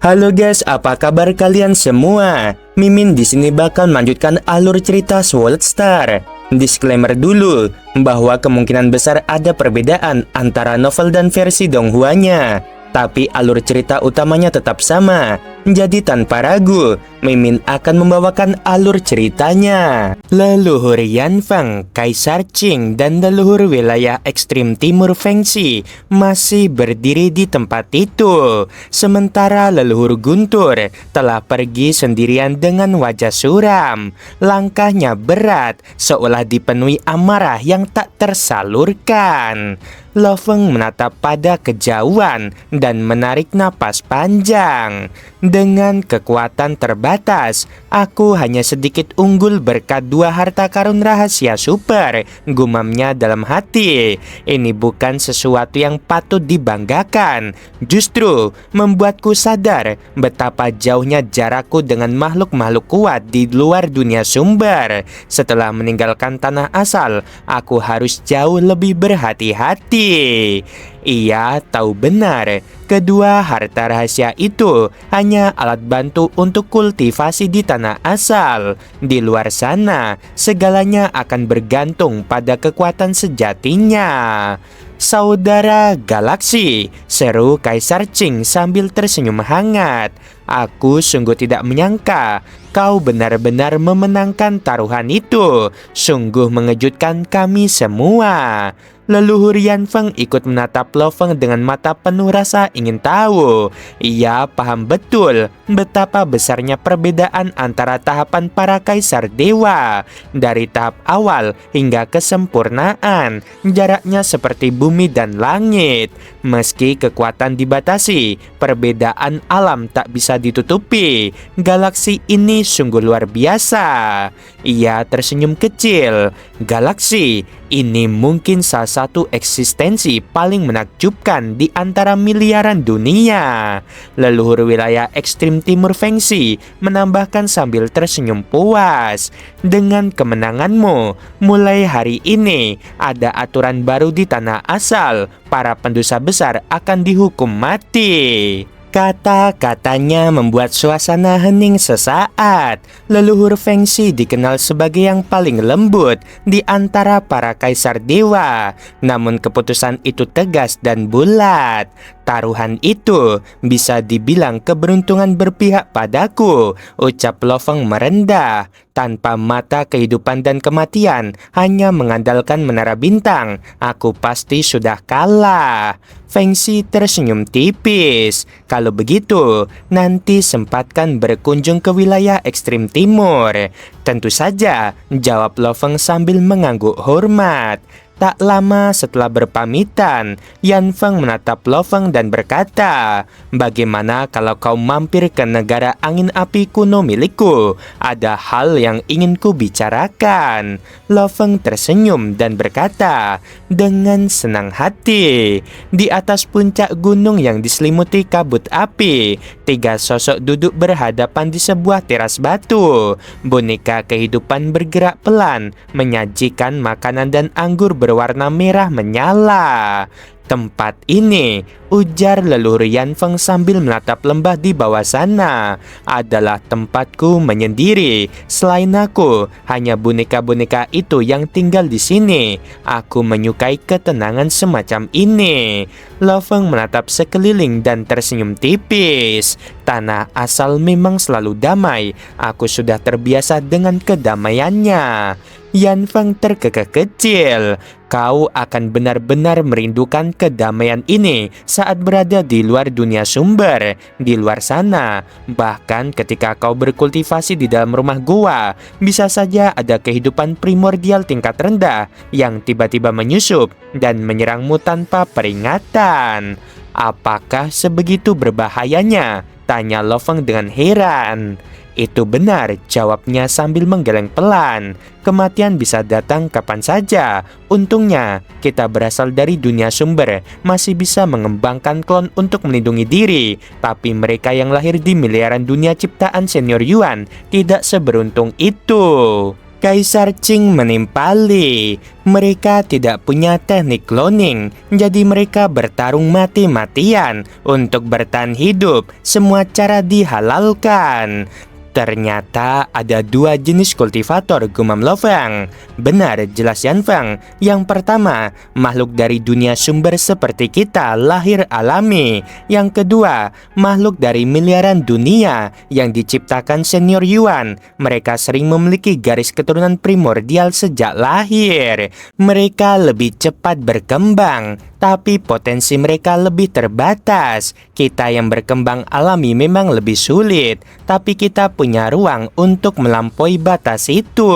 Halo guys, apa kabar kalian semua? Mimin di sini bakal melanjutkan alur cerita Sword Star. Disclaimer dulu bahwa kemungkinan besar ada perbedaan antara novel dan versi Donghuanya, tapi alur cerita utamanya tetap sama. Jadi tanpa ragu, Mimin akan membawakan alur ceritanya. Leluhur Yanfeng, Kaisar Qing, dan leluhur wilayah ekstrim timur Fengxi masih berdiri di tempat itu. Sementara leluhur Guntur telah pergi sendirian dengan wajah suram. Langkahnya berat, seolah dipenuhi amarah yang tak tersalurkan. Lo Feng menatap pada kejauhan dan menarik napas panjang. Dengan kekuatan terbatas, aku hanya sedikit unggul berkat 2 harta karun rahasia super, gumamnya dalam hati. Ini bukan sesuatu yang patut dibanggakan. Justru membuatku sadar betapa jauhnya jarakku dengan makhluk-makhluk kuat di luar dunia sumber. Setelah meninggalkan tanah asal, aku harus jauh lebih berhati-hati. Ia tahu benar, kedua harta rahasia itu hanya alat bantu untuk kultivasi di tanah asal. Di luar sana, segalanya akan bergantung pada kekuatan sejatinya. Saudara galaksi, seru Kaisar Qing sambil tersenyum hangat. Aku sungguh tidak menyangka kau benar-benar memenangkan taruhan itu. Sungguh mengejutkan kami semua. Leluhur Yanfeng ikut menatap Lo Feng dengan mata penuh rasa ingin tahu. Ia paham betul betapa besarnya perbedaan antara tahapan para kaisar dewa. Dari tahap awal hingga kesempurnaan, jaraknya seperti bumi dan langit. Meski kekuatan dibatasi, perbedaan alam tak bisa ditutupi. Galaksi ini sungguh luar biasa. Ia tersenyum kecil. Galaksi ini mungkin salah satu eksistensi paling menakjubkan di antara miliaran dunia. Leluhur wilayah ekstrim timur Fengxi menambahkan sambil tersenyum puas. Dengan kemenanganmu, mulai hari ini ada aturan baru di tanah asal. Para pendosa besar akan dihukum mati. Kata-katanya membuat suasana hening sesaat. Leluhur Fengxi dikenal sebagai yang paling lembut di antara para kaisar dewa. Namun keputusan itu tegas dan bulat. Taruhan itu bisa dibilang keberuntungan berpihak padaku, ucap Lo Feng merendah. Tanpa mata kehidupan dan kematian, hanya mengandalkan menara bintang, aku pasti sudah kalah. Fengxi tersenyum tipis. Kalau begitu, nanti sempatkan berkunjung ke wilayah ekstrim timur. Tentu saja, jawab Lo Feng sambil mengangguk hormat. Tak lama setelah berpamitan, Yanfeng menatap Lo Feng dan berkata, "Bagaimana kalau kau mampir ke negara angin api kuno milikku? Ada hal yang ingin ku bicarakan." Lo Feng tersenyum dan berkata, "Dengan senang hati." Di atas puncak gunung yang diselimuti kabut api, 3 sosok duduk berhadapan di sebuah teras batu. Boneka kehidupan bergerak pelan, menyajikan makanan dan anggur berwarna merah menyala. "Tempat ini," ujar leluhur Yanfeng sambil menatap lembah di bawah sana, "adalah tempatku menyendiri. Selain aku, hanya boneka-boneka itu yang tinggal di sini. Aku menyukai ketenangan semacam ini." Lo Feng menatap sekeliling dan tersenyum tipis. Tanah asal memang selalu damai. Aku sudah terbiasa dengan kedamaiannya. Yanfeng terkekeh kecil. Kau akan benar-benar merindukan kedamaian ini saat berada di luar dunia sumber. Di luar sana, bahkan ketika kau berkultivasi di dalam rumah gua, bisa saja ada kehidupan primordial tingkat rendah yang tiba-tiba menyusup dan menyerangmu tanpa peringatan. "Apakah sebegitu berbahayanya?" tanya Lo Feng dengan heran. "Itu benar," jawabnya sambil menggeleng pelan. "Kematian bisa datang kapan saja. Untungnya, kita berasal dari dunia sumber, masih bisa mengembangkan klon untuk melindungi diri. Tapi mereka yang lahir di miliaran dunia ciptaan senior Yuan tidak seberuntung itu." Kaisar Qing menimpali. Mereka tidak punya teknik cloning, jadi mereka bertarung mati-matian untuk bertahan hidup. Semua cara dihalalkan. Ternyata ada dua jenis kultivator, gumam Lo Feng. Benar, jelas Yan Feng. Yang pertama, makhluk dari dunia sumber seperti kita, lahir alami. Yang kedua, makhluk dari miliaran dunia yang diciptakan senior Yuan. Mereka sering memiliki garis keturunan primordial sejak lahir. Mereka lebih cepat berkembang, tapi potensi mereka lebih terbatas. Kita yang berkembang alami memang lebih sulit, tapi kita punya ruang untuk melampaui batas itu.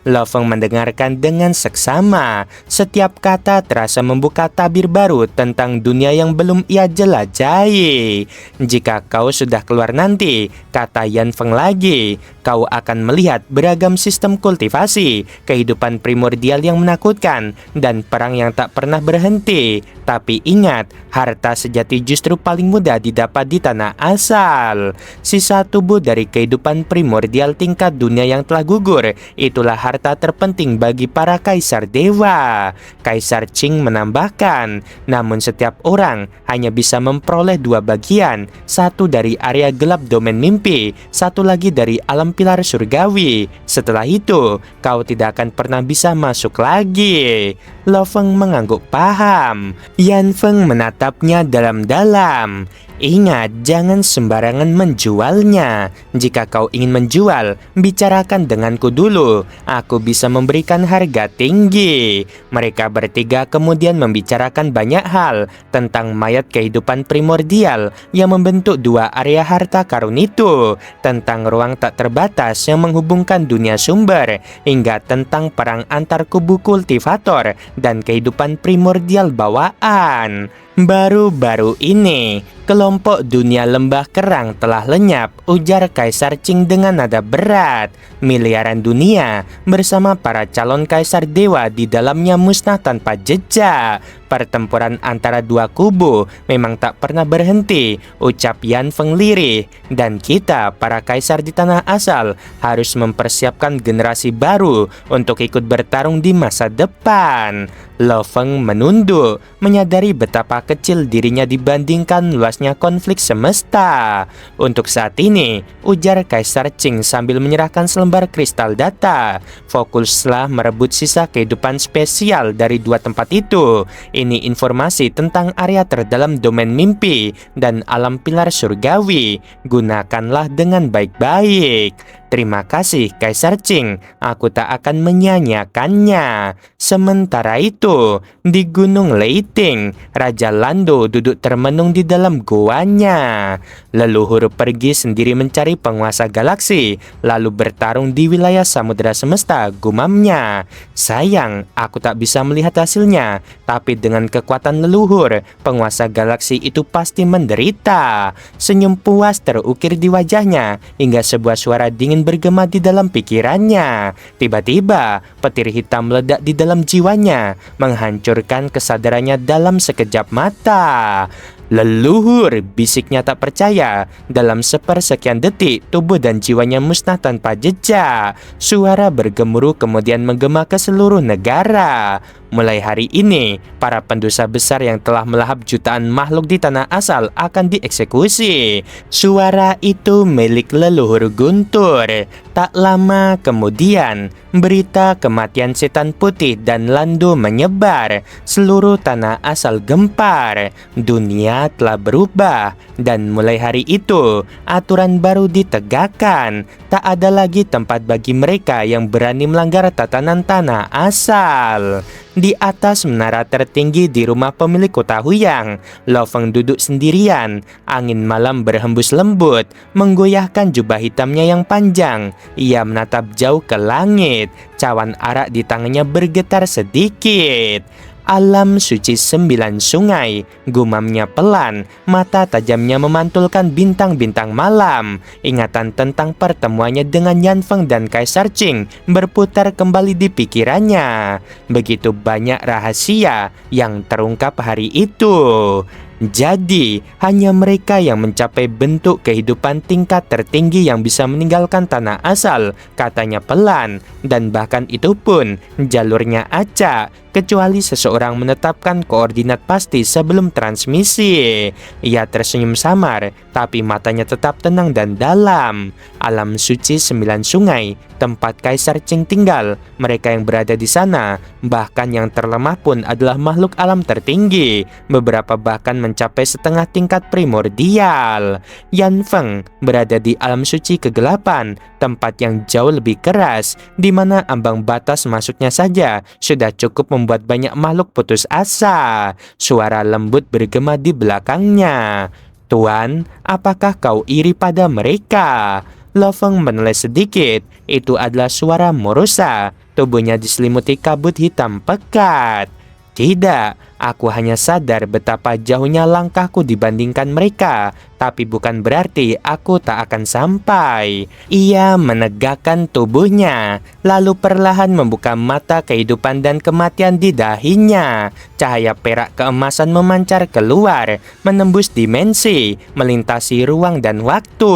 Lo Feng mendengarkan dengan seksama. Setiap kata terasa membuka tabir baru tentang dunia yang belum ia jelajahi. Jika kau sudah keluar nanti, kata Yan Feng lagi, kau akan melihat beragam sistem kultivasi, kehidupan primordial yang menakutkan, dan perang yang tak pernah berhenti. Tapi ingat, harta sejati justru paling mudah didapat di tanah asal. Sisa tubuh dari kehidupan primordial tingkat dunia yang telah gugur, itulah harta terpenting bagi para kaisar dewa. Kaisar Qing menambahkan, namun setiap orang hanya bisa memperoleh dua bagian, satu dari area gelap domain mimpi, satu lagi dari alam pilar surgawi. Setelah itu, kau tidak akan pernah bisa masuk lagi. Lo Feng mengangguk paham. Yan Feng menatapnya dalam-dalam. Ingat, jangan sembarangan menjualnya. Jika kau ingin menjual, bicarakan denganku dulu. Aku bisa memberikan harga tinggi. Mereka bertiga kemudian membicarakan banyak hal tentang mayat kehidupan primordial yang membentuk dua area harta karun itu, tentang ruang tak terbatas yang menghubungkan dunia sumber, hingga tentang perang antar kubu kultivator dan kehidupan primordial bawaan. Baru-baru ini, kelompok dunia lembah kerang telah lenyap, ujar Kaisar Qing dengan nada berat. Miliaran dunia bersama para calon kaisar dewa di dalamnya musnah tanpa jejak. Pertempuran antara dua kubu memang tak pernah berhenti, ucap Yan Feng lirih. Dan kita, para kaisar di tanah asal, harus mempersiapkan generasi baru untuk ikut bertarung di masa depan. Lo Feng menunduk, menyadari betapa kecil dirinya dibandingkan luasnya konflik semesta. Untuk saat ini, ujar Kaisar Qing sambil menyerahkan selembar kristal data, fokuslah merebut sisa kehidupan spesial dari dua tempat itu. Ini informasi tentang area terdalam domain mimpi dan alam pilar surgawi. Gunakanlah dengan baik-baik. Terima kasih Kaisar Qing, aku tak akan menyanyiakannya. Sementara itu, di Gunung Leiting, Raja Lando duduk termenung di dalam goanya. Leluhur pergi sendiri mencari penguasa galaksi, lalu bertarung di wilayah samudera semesta, gumamnya. Sayang, aku tak bisa melihat hasilnya, tapi dengan kekuatan leluhur, penguasa galaksi itu pasti menderita. Senyum puas terukir di wajahnya, hingga sebuah suara dingin bergema di dalam pikirannya. Tiba-tiba, petir hitam meledak di dalam jiwanya, menghancurkan kesadarannya dalam sekejap mata. Leluhur, bisiknya tak percaya. Dalam sepersekian detik, tubuh dan jiwanya musnah tanpa jejak. Suara bergemuruh kemudian menggema ke seluruh negara. Mulai hari ini, para pendosa besar yang telah melahap jutaan makhluk di tanah asal akan dieksekusi. Suara itu milik leluhur Guntur. Tak lama kemudian, berita kematian setan putih dan Lando menyebar. Seluruh tanah asal gempar. Dunia telah berubah, dan mulai hari itu, aturan baru ditegakkan. Tak ada lagi tempat bagi mereka yang berani melanggar tatanan tanah asal. Di atas menara tertinggi di rumah pemilik kota Huyang, Lo Feng duduk sendirian. Angin malam berhembus lembut, menggoyahkan jubah hitamnya yang panjang. Ia menatap jauh ke langit. Cawan arak di tangannya bergetar sedikit. Alam suci 9 sungai, gumamnya pelan, mata tajamnya memantulkan bintang-bintang malam. Ingatan tentang pertemuannya dengan Yan Feng dan Kaisar Qing berputar kembali di pikirannya. Begitu banyak rahasia yang terungkap hari itu. Jadi, hanya mereka yang mencapai bentuk kehidupan tingkat tertinggi yang bisa meninggalkan tanah asal, katanya pelan, dan bahkan itu pun jalurnya acak, kecuali seseorang menetapkan koordinat pasti sebelum transmisi. Ia tersenyum samar, tapi matanya tetap tenang dan dalam. Alam suci 9 sungai, tempat Kaisar Qing tinggal, mereka yang berada di sana, bahkan yang terlemah pun adalah makhluk alam tertinggi, beberapa bahkan mencapai setengah tingkat primordial. Yan Feng berada di alam suci kegelapan, tempat yang jauh lebih keras, di mana ambang batas masuknya saja sudah cukup membuat banyak makhluk putus asa. Suara lembut bergema di belakangnya. Tuan, apakah kau iri pada mereka? Lo Feng meneles sedikit. Itu adalah suara Morosa. Tubuhnya diselimuti kabut hitam pekat. Tidak, aku hanya sadar betapa jauhnya langkahku dibandingkan mereka, tapi bukan berarti aku tak akan sampai. Ia menegakkan tubuhnya, lalu perlahan membuka mata kehidupan dan kematian di dahinya. Cahaya perak keemasan memancar keluar, menembus dimensi, melintasi ruang dan waktu.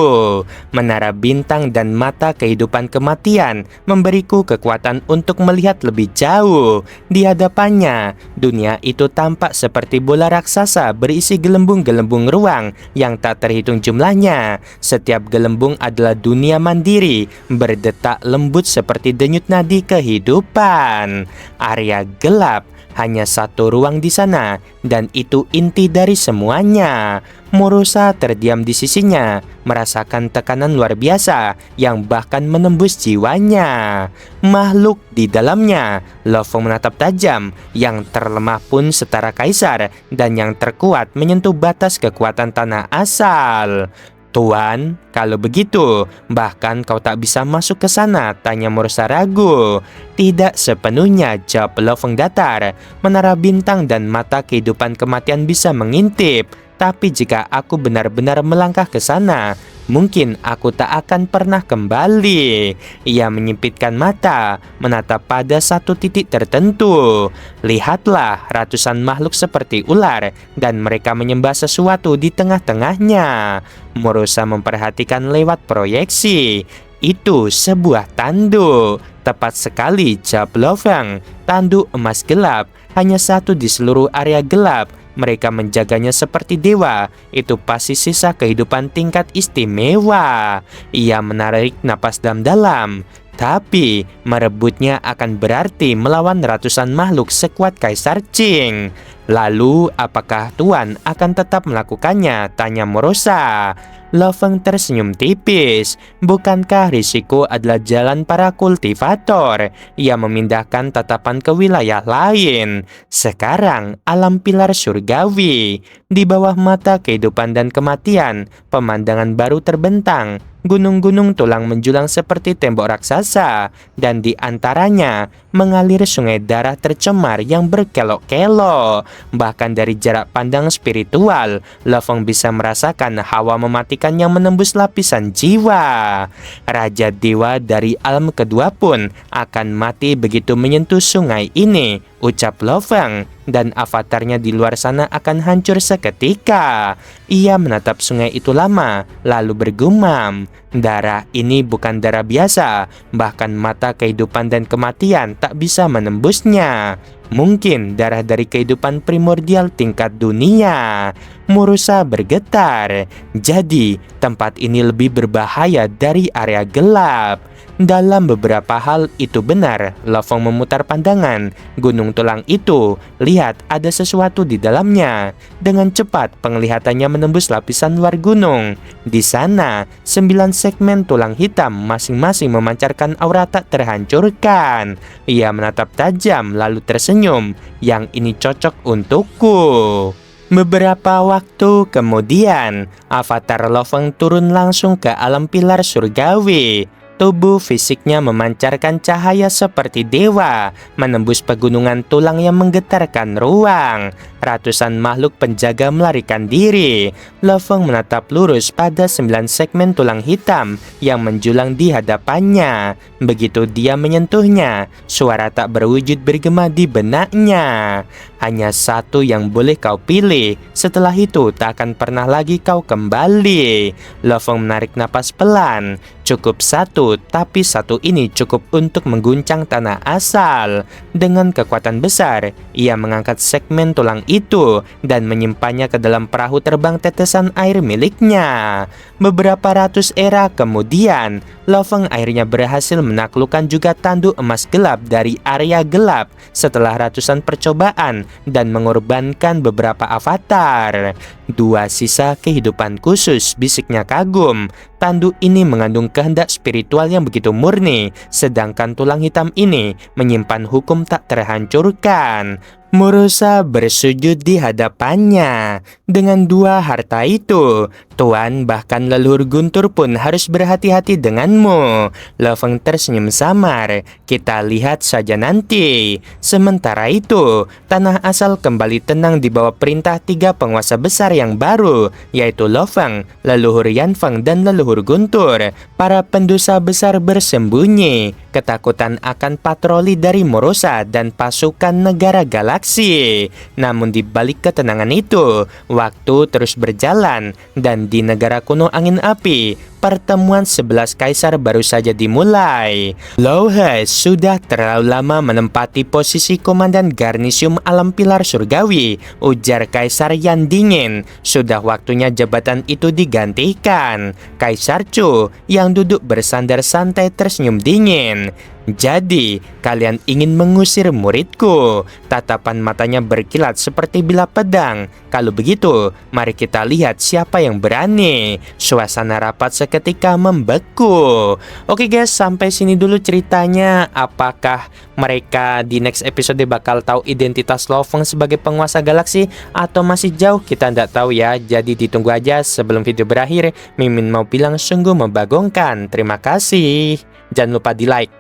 Menara bintang dan mata kehidupan kematian memberiku kekuatan untuk melihat lebih jauh. Di hadapannya, dunia itu tampak seperti bola raksasa berisi gelembung-gelembung ruang yang tak terhitung jumlahnya. Setiap gelembung adalah dunia mandiri, berdetak lembut seperti denyut nadi kehidupan. Area gelap, hanya satu ruang di sana, dan itu inti dari semuanya. Morosa terdiam di sisinya, merasakan tekanan luar biasa yang bahkan menembus jiwanya. Makhluk di dalamnya, Lo Feng menatap tajam, yang terlemah pun setara Kaisar, dan yang terkuat menyentuh batas kekuatan tanah asal. Tuan, kalau begitu, bahkan kau tak bisa masuk ke sana, tanya Morosa ragu. Tidak sepenuhnya, jawab Lo Feng datar. Menara bintang dan mata kehidupan kematian bisa mengintip, tapi jika aku benar-benar melangkah ke sana, mungkin aku tak akan pernah kembali. Ia menyipitkan mata, menatap pada satu titik tertentu. Lihatlah, ratusan makhluk seperti ular, dan mereka menyembah sesuatu di tengah-tengahnya. Morosa memperhatikan lewat proyeksi. Itu sebuah tanduk. Tepat sekali, jawab Lo Feng. Tanduk emas gelap, hanya satu di seluruh area gelap. Mereka menjaganya seperti dewa. Itu pasti sisa kehidupan tingkat istimewa. Ia menarik napas dalam-dalam. Tapi merebutnya akan berarti melawan ratusan makhluk sekuat Kaisar Qing. Lalu apakah Tuan akan tetap melakukannya? Tanya Morosa. Lo Feng tersenyum tipis. Bukankah risiko adalah jalan para kultivator? Ia memindahkan tatapan ke wilayah lain. Sekarang alam pilar surgawi. Di bawah mata kehidupan dan kematian, pemandangan baru terbentang. Gunung-gunung tulang menjulang seperti tembok raksasa, dan di antaranya mengalir sungai darah tercemar yang berkelok-kelok. Bahkan dari jarak pandang spiritual, Lo Feng bisa merasakan hawa mematikan yang menembus lapisan jiwa. Raja dewa dari alam kedua pun akan mati begitu menyentuh sungai ini, ucap Lo Feng, dan avatarnya di luar sana akan hancur seketika. Ia menatap sungai itu lama, lalu bergumam, darah ini bukan darah biasa, bahkan mata kehidupan dan kematian tak bisa menembusnya. Mungkin darah dari kehidupan primordial tingkat dunia. Morosa bergetar. Jadi, tempat ini lebih berbahaya dari area gelap. Dalam beberapa hal itu benar. Lo Feng memutar pandangan. Gunung tulang itu, lihat ada sesuatu di dalamnya. Dengan cepat penglihatannya menembus lapisan luar gunung. Di sana, 9 segmen tulang hitam masing-masing memancarkan aura tak terhancurkan. Ia menatap tajam lalu tersenyum. Yang ini cocok untukku. Beberapa waktu kemudian, avatar Lo Feng turun langsung ke alam pilar surgawi. Tubuh fisiknya memancarkan cahaya seperti dewa, menembus pegunungan tulang yang menggetarkan ruang. Ratusan makhluk penjaga melarikan diri. Lo Feng menatap lurus pada 9 segmen tulang hitam yang menjulang di hadapannya. Begitu dia menyentuhnya, suara tak berwujud bergema di benaknya. Hanya satu yang boleh kau pilih, setelah itu tak akan pernah lagi kau kembali. Lo Feng menarik napas pelan. Cukup satu, tapi satu ini cukup untuk mengguncang tanah asal. Dengan kekuatan besar, ia mengangkat segmen tulang itu dan menyimpannya ke dalam perahu terbang tetesan air miliknya. Beberapa ratus era kemudian, Lo Feng akhirnya berhasil menaklukkan juga tanduk emas gelap dari area gelap setelah ratusan percobaan dan mengorbankan beberapa avatar. 2 sisa kehidupan khusus, bisiknya kagum. Tanduk ini mengandung kehendak spiritual yang begitu murni, sedangkan tulang hitam ini menyimpan hukum tak terhancurkan. Murusa bersujud di hadapannya. Dengan 2 harta itu, Tuan bahkan leluhur Guntur pun harus berhati-hati denganmu. Lo Feng tersenyum samar. Kita lihat saja nanti. Sementara itu, tanah asal kembali tenang di bawah perintah 3 penguasa besar yang baru, yaitu Lo Feng, leluhur Yan Feng, dan leluhur Guntur. Para pendosa besar bersembunyi, ketakutan akan patroli dari Murusa dan pasukan negara galaksi. Namun di balik ketenangan itu, waktu terus berjalan, dan di negara kuno angin api, pertemuan 11 kaisar baru saja dimulai. Lo He sudah terlalu lama menempati posisi komandan garnisium alam pilar surgawi, ujar Kaisar Yan dingin. Sudah waktunya jabatan itu digantikan. Kaisar Chu yang duduk bersandar santai tersenyum dingin. Jadi, kalian ingin mengusir muridku? Tatapan matanya berkilat seperti bilah pedang. Kalau begitu, mari kita lihat siapa yang berani. Suasana rapat seketika membeku. Oke guys, sampai sini dulu ceritanya. Apakah mereka di next episode bakal tahu identitas Lo Feng sebagai penguasa galaksi atau masih jauh? Kita tidak tahu ya. Jadi ditunggu aja. Sebelum video berakhir, Mimin mau bilang sungguh membagongkan. Terima kasih. Jangan lupa di like.